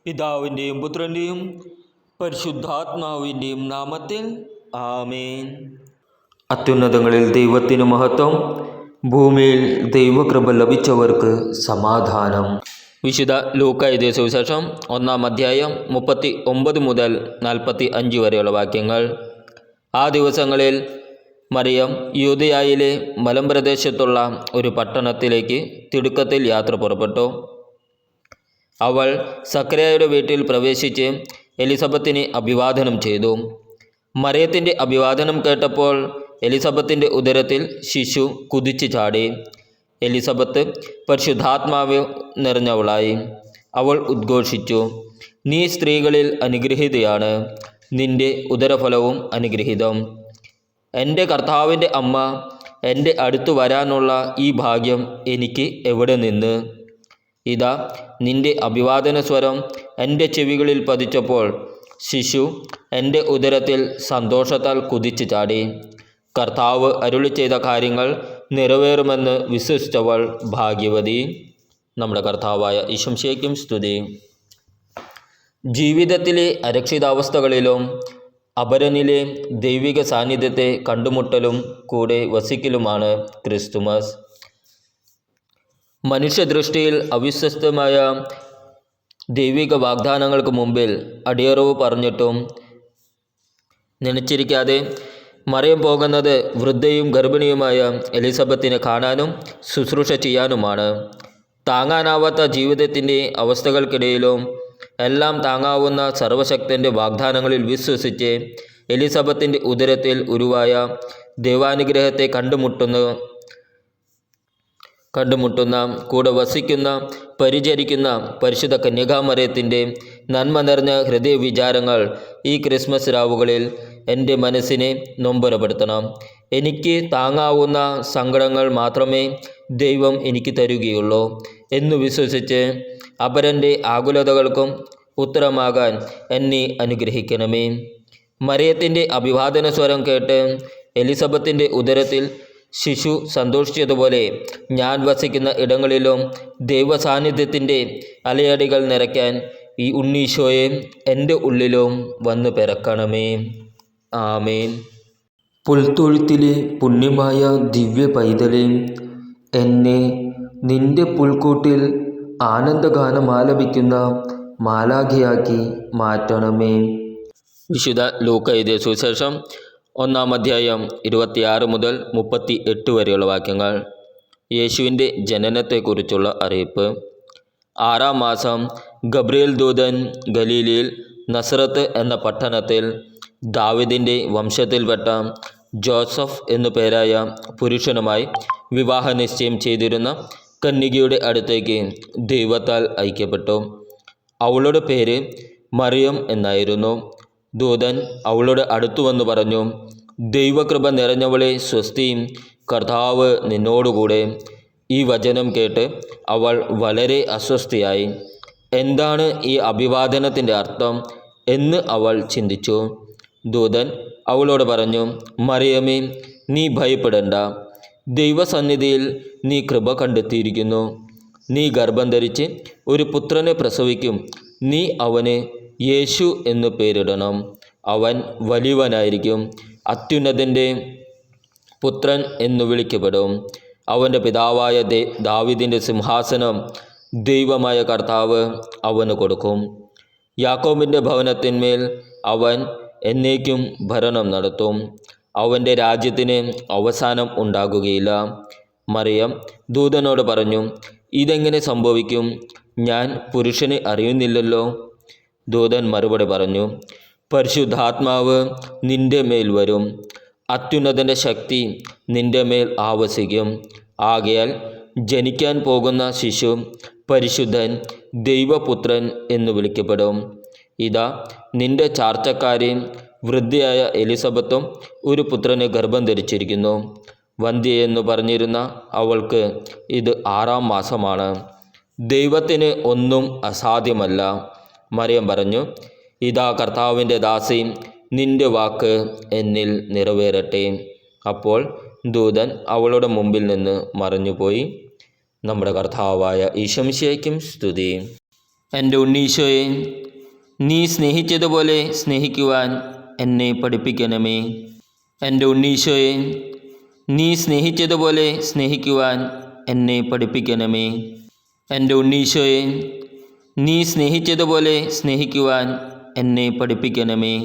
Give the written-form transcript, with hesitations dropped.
പിതാവിൻ്റെയും പുത്രൻ്റെയും പരിശുദ്ധാത്മാവിൻ്റെയും നാമത്തിൽ ആമേൻ. അത്യുന്നതങ്ങളിൽ ദൈവത്തിനു മഹത്വം, ഭൂമിയിൽ ദൈവകൃപ ലഭിച്ചവർക്ക് സമാധാനം. വിശുദ്ധ ലൂക്കാ എഴുതിയ സുവിശേഷം 1-ാം അധ്യായം 39 മുതൽ 45 വരെയുള്ള വാക്യങ്ങൾ. ആ ദിവസങ്ങളിൽ മറിയം യൂദയായിലെ മലമ്പ്രദേശത്തുള്ള ഒരു പട്ടണത്തിലേക്ക് തിടുക്കത്തിൽ യാത്ര പുറപ്പെട്ടു. അവൾ സക്കറിയായുടെ വീട്ടിൽ പ്രവേശിച്ച് എലിസബത്തിനെ അഭിവാദനം ചെയ്തു. മറിയത്തിൻ്റെ അഭിവാദനം കേട്ടപ്പോൾ എലിസബത്തിൻ്റെ ഉദരത്തിൽ ശിശു കുതിച്ചു ചാടി. എലിസബത്ത് പരിശുദ്ധാത്മാവ് നിറഞ്ഞവളായി. അവൾ ഉദ്ഘോഷിച്ചു, നീ സ്ത്രീകളിൽ അനുഗ്രഹീതയാണ്, നിന്റെ ഉദരഫലവും അനുഗ്രഹീതം. എൻ്റെ കർത്താവിൻ്റെ അമ്മ എൻ്റെ അടുത്തു വരാനുള്ള ഈ ഭാഗ്യം എനിക്ക് എവിടെ നിന്ന്? ഇതാ, നിന്റെ അഭിവാദന സ്വരം എൻ്റെ ചെവികളിൽ പതിച്ചപ്പോൾ ശിശു എൻ്റെ ഉദരത്തിൽ സന്തോഷത്താൽ കുതിച്ചു ചാടി. കർത്താവ് അരുളി ചെയ്ത കാര്യങ്ങൾ നിറവേറുമെന്ന് വിശ്വസിച്ചവൾ ഭാഗ്യവതി. നമ്മുടെ കർത്താവായ ഈശോമിശിഹായ്ക്കും സ്തുതി. ജീവിതത്തിലെ അരക്ഷിതാവസ്ഥകളിലും അപരനിലെ ദൈവിക സാന്നിധ്യത്തെ കണ്ടുമുട്ടലും കൂടെ വസിക്കലുമാണ് ക്രിസ്തുമസ്. മനുഷ്യദൃഷ്ടിയിൽ അവിശ്വസ്തമായ ദൈവിക വാഗ്ദാനങ്ങൾക്ക് മുമ്പിൽ അടിയറവ് പറഞ്ഞിട്ടും നനച്ചിരിക്കാതെ മറിയം പോകുന്നത് വൃദ്ധയും ഗർഭിണിയുമായ എലിസബത്തിനെ കാണാനും ശുശ്രൂഷ ചെയ്യാനുമാണ്. താങ്ങാനാവാത്ത ജീവിതത്തിൻ്റെ അവസ്ഥകൾക്കിടയിലും എല്ലാം താങ്ങാവുന്ന സർവശക്തൻ്റെ വാഗ്ദാനങ്ങളിൽ വിശ്വസിച്ച് എലിസബത്തിൻ്റെ ഉദരത്തിൽ ഉരുവായ ദൈവാനുഗ്രഹത്തെ കണ്ടുമുട്ടുന്ന കൂടെ വസിക്കുന്ന പരിചരിക്കുന്ന പരിശുദ്ധ കന്യകാമറിയത്തിൻ്റെ നന്മ നിറഞ്ഞ ഹൃദയ വിചാരങ്ങൾ ഈ ക്രിസ്മസ് രാവുകളിൽ എൻ്റെ മനസ്സിനെ നൊമ്പരപ്പെടുത്തണം. എനിക്ക് താങ്ങാവുന്ന സങ്കടങ്ങൾ മാത്രമേ ദൈവം എനിക്ക് തരുകയുള്ളൂ എന്ന് വിശ്വസിച്ച് അപരൻ്റെ ആകുലതകൾക്കും ഉത്തരമാകാൻ എന്നെ അനുഗ്രഹിക്കണമേ. മറിയത്തിൻ്റെ അഭിവാദന സ്വരം കേട്ട് എലിസബത്തിൻ്റെ ഉദരത്തിൽ ശിശു സന്തോഷിച്ചതുപോലെ ഞാൻ വസിക്കുന്ന ഇടങ്ങളിലും ദൈവസാന്നിധ്യത്തിൻ്റെ അലയടികൾ നിറയ്ക്കാൻ ഈ ഉണ്ണീശോയെ എൻ്റെ ഉള്ളിലും വന്ന് പിറക്കണമേ. ആമേൻ. പുൽത്തൊഴുത്തിലെ പുണ്യമായ ദിവ്യ പൈതലേ, എന്നെ നിന്റെ പുൽക്കൂട്ടിൽ ആനന്ദഗാനം ആലപിക്കുന്ന മാലാഖയാക്കി മാറ്റണമേ. വിശുദ്ധ ലൂക്കാ എഴുതിയ സുവിശേഷം 1-ാം അധ്യായം 26 മുതൽ 38 വരെയുള്ള വാക്യങ്ങൾ. യേശുവിൻ്റെ ജനനത്തെക്കുറിച്ചുള്ള അറിയിപ്പ്. 6-ാം മാസം ഗബ്രിയേൽ ദൂതൻ ഗലീലയിൽ നസറത്ത് എന്ന പട്ടണത്തിൽ ദാവീദിൻ്റെ വംശത്തിൽപ്പെട്ട ജോസഫ് എന്നു പേരായ പുരുഷനുമായി വിവാഹ നിശ്ചയം ചെയ്തിരുന്ന കന്യകയുടെ അടുത്തേക്ക് ദൈവത്താൽ അയക്കപ്പെട്ടു. അവളുടെ പേര് മറിയം എന്നായിരുന്നു. ദൂതൻ അവളുടെ അടുത്തു വന്നു പറഞ്ഞു, ദൈവകൃപ നിറഞ്ഞവളെ സ്വസ്തി, കർത്താവ് നിന്നോടുകൂടെ. ഈ വചനം കേട്ട് അവൾ വളരെ അസ്വസ്ഥയായി. എന്താണ് ഈ അഭിവാദനത്തിൻ്റെ അർത്ഥം എന്ന് അവൾ ചിന്തിച്ചു. ദൂതൻ അവളോട് പറഞ്ഞു, മറിയമേ, നീ ഭയപ്പെടേണ്ട, ദൈവസന്നിധിയിൽ നീ കൃപ കണ്ടെത്തിയിരിക്കുന്നു. നീ ഗർഭം ധരിച്ച് ഒരു പുത്രനെ പ്രസവിക്കും. നീ അവന് യേശു എന്ന് പേരിടണം. അവൻ വലിയവനായിരിക്കും, അത്യുന്നതൻ്റെ പുത്രൻ എന്നു വിളിക്കപ്പെടും. അവൻ്റെ പിതാവായ ദാവീദിൻ്റെ സിംഹാസനം ദൈവമായ കർത്താവ് അവന് കൊടുക്കും. യാക്കോബിൻ്റെ ഭവനത്തിന്മേൽ അവൻ എന്നേക്കും ഭരണം നടത്തും. അവൻ്റെ രാജ്യത്തിന് അവസാനം ഉണ്ടാകുകയില്ല. മറിയം ദൂതനോട് പറഞ്ഞു, ഇതെങ്ങനെ സംഭവിക്കും? ഞാൻ പുരുഷനെ അറിയുന്നില്ലല്ലോ. ദൂതൻ മറുപടി പറഞ്ഞു, പരിശുദ്ധാത്മാവ് നിന്റെ മേൽ വരും, അത്യുന്നതൻ്റെ ശക്തി നിന്റെ മേൽ ആവസിക്കും. ആകയാൽ ജനിക്കാൻ പോകുന്ന ശിശു പരിശുദ്ധൻ, ദൈവപുത്രൻ എന്ന് വിളിക്കപ്പെടും. ഇതാ, നിന്റെ ചാർച്ചക്കാരി വൃദ്ധയായ എലിസബത്തും ഒരു പുത്രനെ ഗർഭം ധരിച്ചിരിക്കുന്നു. വന്ധ്യയെന്നു പറഞ്ഞിരുന്ന അവൾക്ക് ഇത് 6-ാം മാസമാണ്. ദൈവത്തിന് ഒന്നും അസാധ്യമല്ല. മറിയം പറഞ്ഞു, ഇതാ കർത്താവിൻ്റെ ദാസി, നിന്റെ വാക്ക് എന്നിൽ നിറവേറട്ടെ. അപ്പോൾ ദൂതൻ അവളുടെ മുമ്പിൽ നിന്ന് മറഞ്ഞുപോയി. നമ്മുടെ കർത്താവായ ഈശോമിശിഹായ്ക്കും സ്തുതി. എൻ്റെ ഉണ്ണീശോയെ, നീ സ്നേഹിച്ചതുപോലെ സ്നേഹിക്കുവാൻ എന്നെ പഠിപ്പിക്കണമേ. എൻ്റെ ഉണ്ണീശോയെ, നീ സ്നേഹിച്ചതുപോലെ സ്നേഹിക്കുവാൻ എന്നെ പഠിപ്പിക്കണമേ. എൻ്റെ ഉണ്ണീശോയെ, നീ സ്നേഹിച്ചതുപോലെ സ്നേഹിക്കുവാൻ എന്നെ പഠിപ്പിക്കണമേ.